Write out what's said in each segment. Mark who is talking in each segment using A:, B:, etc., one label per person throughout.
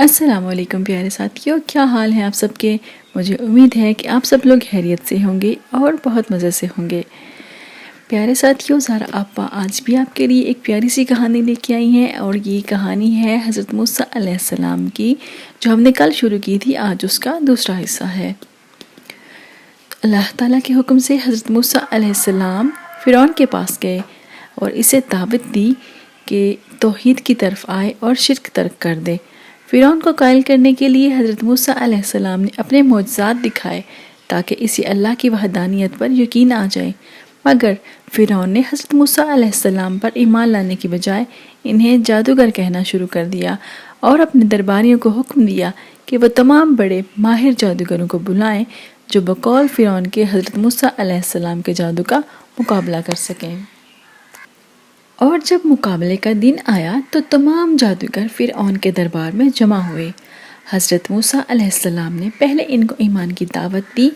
A: السلام علیکم پیارے ساتھیوں، کیا حال ہے آپ سب کے؟ مجھے امید ہے کہ آپ سب لوگ خیریت سے ہوں گے اور بہت مزے سے ہوں گے۔ پیارے ساتھیوں، زہرا آپا آج بھی آپ کے لیے ایک پیاری سی کہانی لے کے آئی ہیں، اور یہ کہانی ہے حضرت موسیٰ علیہ السلام کی، جو ہم نے کل شروع کی تھی۔ آج اس کا دوسرا حصہ ہے۔ اللہ تعالیٰ کے حکم سے حضرت موسیٰ علیہ السلام فرعون کے پاس گئے اور اسے دعوت دی کہ توحید کی طرف آئے اور شرک ترک کر دے۔ فرعون کو قائل کرنے کے لیے حضرت موسیٰ علیہ السلام نے اپنے معجزات دکھائے تاکہ اسے اللہ کی وحدانیت پر یقین آ جائے، مگر فرعون نے حضرت موسیٰ علیہ السلام پر ایمان لانے کی بجائے انہیں جادوگر کہنا شروع کر دیا اور اپنے درباریوں کو حکم دیا کہ وہ تمام بڑے ماہر جادوگروں کو بلائیں جو بقول فرعون کے حضرت موسیٰ علیہ السلام کے جادو کا مقابلہ کر سکیں۔ اور جب مقابلے کا دن آیا تو تمام جادوگر فرعون کے دربار میں جمع ہوئے۔ حضرت موسیٰ علیہ السلام نے پہلے ان کو ایمان کی دعوت دی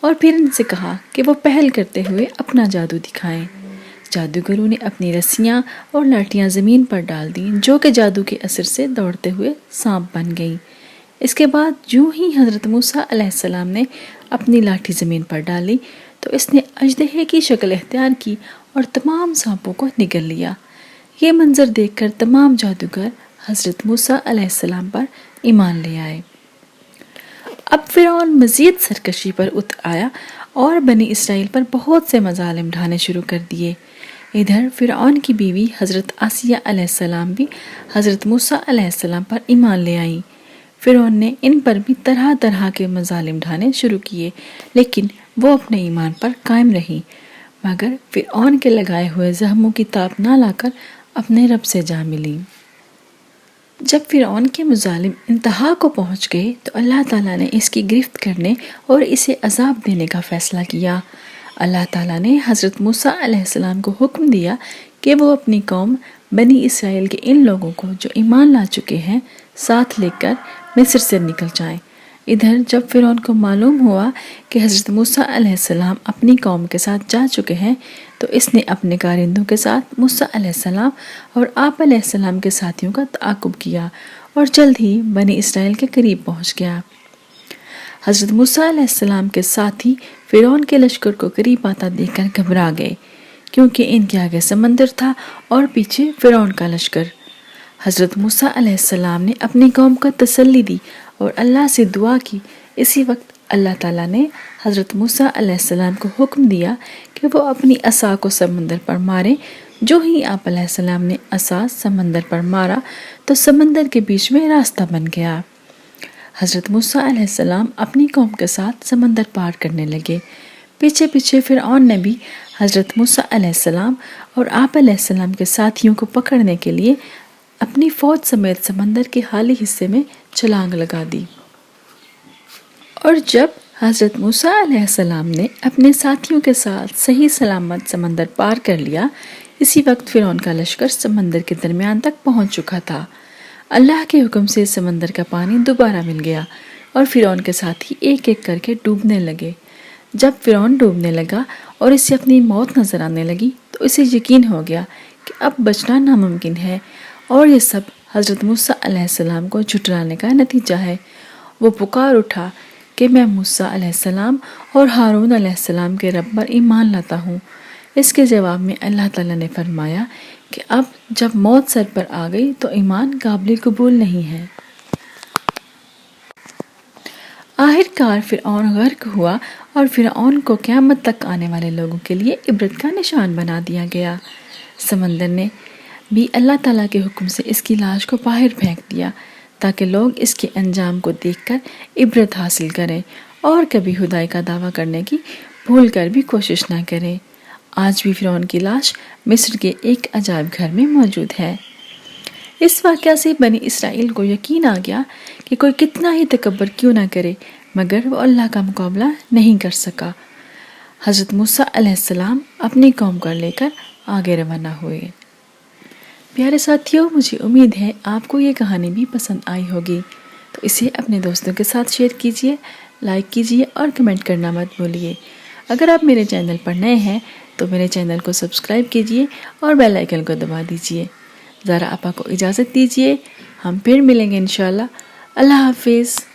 A: اور پھر ان سے کہا کہ وہ پہل کرتے ہوئے اپنا جادو دکھائیں۔ جادوگروں نے اپنی رسیاں اور لاٹھیاں زمین پر ڈال دیں، جو کہ جادو کے اثر سے دوڑتے ہوئے سانپ بن گئیں۔ اس کے بعد جو ہی حضرت موسیٰ علیہ السلام نے اپنی لاٹھی زمین پر ڈالی تو اس نے اژدہے کی شکل اختیار کی اور تمام سانپوں کو نگل لیا۔ یہ منظر دیکھ کر تمام جادوگر حضرت موسیٰ علیہ السلام پر ایمان لے آئے۔ اب فرعون مزید سرکشی پر اتر آیا اور بنی اسرائیل پر بہت سے مظالم ڈھانے شروع کر دیے۔ ادھر فرعون کی بیوی حضرت آسیہ علیہ السلام بھی حضرت موسیٰ علیہ السلام پر ایمان لے آئیں۔ فرعون نے ان پر بھی طرح طرح کے مظالم ڈھانے شروع کیے، لیکن وہ اپنے ایمان پر قائم رہیں، مگر فرعون کے لگائے ہوئے زخموں کی تاب نہ لا کر اپنے رب سے جا ملی۔ جب فرعون کے مظالم انتہا کو پہنچ گئے تو اللہ تعالیٰ نے اس کی گرفت کرنے اور اسے عذاب دینے کا فیصلہ کیا۔ اللہ تعالیٰ نے حضرت موسیٰ علیہ السلام کو حکم دیا کہ وہ اپنی قوم بنی اسرائیل کے ان لوگوں کو جو ایمان لا چکے ہیں ساتھ لے کر مصر سے نکل جائیں۔ ادھر جب فرعون کو معلوم ہوا کہ حضرت موسیٰ علیہ السلام اپنی قوم کے ساتھ جا چکے ہیں تو اس نے اپنے کارندوں کے ساتھ موسیٰ علیہ السلام اور آپ علیہ السلام کے ساتھیوں کا تعاقب کیا اور جلد ہی بنی اسرائیل کے قریب پہنچ گیا۔ حضرت موسیٰ علیہ السلام کے ساتھی فرعون کے لشکر کو قریب آتا دیکھ کر گھبرا گئے، کیونکہ ان کے آگے سمندر تھا اور پیچھے فرعون کا لشکر۔ حضرت موسیٰ علیہ السلام نے اپنی قوم کو تسلی دی اور اللہ سے دعا کی۔ اسی وقت اللہ تعالیٰ نے حضرت موسیٰ علیہ السلام کو حکم دیا کہ وہ اپنی عصا کو سمندر پر مارے۔ جو ہی آپ علیہ السلام نے عصا سمندر پر مارا تو سمندر کے بیچ میں راستہ بن گیا۔ حضرت موسیٰ علیہ السلام اپنی قوم کے ساتھ سمندر پار کرنے لگے۔ پیچھے پیچھے فرعون نے بھی حضرت موسیٰ علیہ السلام اور آپ علیہ السلام کے ساتھیوں کو پکڑنے کے لیے اپنی فوج سمیت سمندر کے حالی حصے میں چھلانگ لگا دی۔ اور جب حضرت موسیٰ علیہ السلام نے اپنے ساتھیوں کے ساتھ صحیح سلامت سمندر پار کر لیا، اسی وقت فرعون کا لشکر سمندر کے درمیان تک پہنچ چکا تھا۔ اللہ کے حکم سے سمندر کا پانی دوبارہ مل گیا اور فرعون کے ساتھی ایک ایک کر کے ڈوبنے لگے۔ جب فرعون ڈوبنے لگا اور اسے اپنی موت نظر آنے لگی تو اسے یقین ہو گیا کہ اب بچنا ناممکن ہے، اور یہ سب حضرت موسیٰ علیہ السلام کو جھٹلانے کا نتیجہ ہے۔ وہ پکار اٹھا کہ میں موسیٰ علیہ السلام اور ہارون علیہ السلام کے رب پر ایمان لاتا ہوں۔ اس کے جواب میں اللہ تعالیٰ نے فرمایا کہ اب جب موت سر پر آ گئی تو ایمان قابل قبول نہیں ہے۔ آخر کار فرعون غرق ہوا اور فرعون کو قیامت تک آنے والے لوگوں کے لیے عبرت کا نشان بنا دیا گیا۔ سمندر نے بھی اللہ تعالیٰ کے حکم سے اس کی لاش کو باہر پھینک دیا تاکہ لوگ اس کے انجام کو دیکھ کر عبرت حاصل کریں اور کبھی خدائی کا دعویٰ کرنے کی بھول کر بھی کوشش نہ کریں۔ آج بھی فرعون کی لاش مصر کے ایک عجائب گھر میں موجود ہے۔ اس واقعہ سے بنی اسرائیل کو یقین آ گیا کہ کوئی کتنا ہی تکبر کیوں نہ کرے مگر وہ اللہ کا مقابلہ نہیں کر سکا۔ حضرت موسیٰ علیہ السلام اپنی قوم کو لے کر آگے روانہ ہوئے۔ پیارے ساتھیوں، مجھے امید ہے آپ کو یہ کہانی بھی پسند آئی ہوگی، تو اسے اپنے دوستوں کے ساتھ شیئر کیجیے، لائک کیجیے اور کمنٹ کرنا مت بھولیے۔ اگر آپ میرے چینل پر نئے ہیں تو میرے چینل کو سبسکرائب کیجیے اور بیل آئیکن کو دبا دیجیے۔ زہرا آپا کو اجازت دیجیے، ہم پھر ملیں گے انشاءاللہ۔ اللہ حافظ.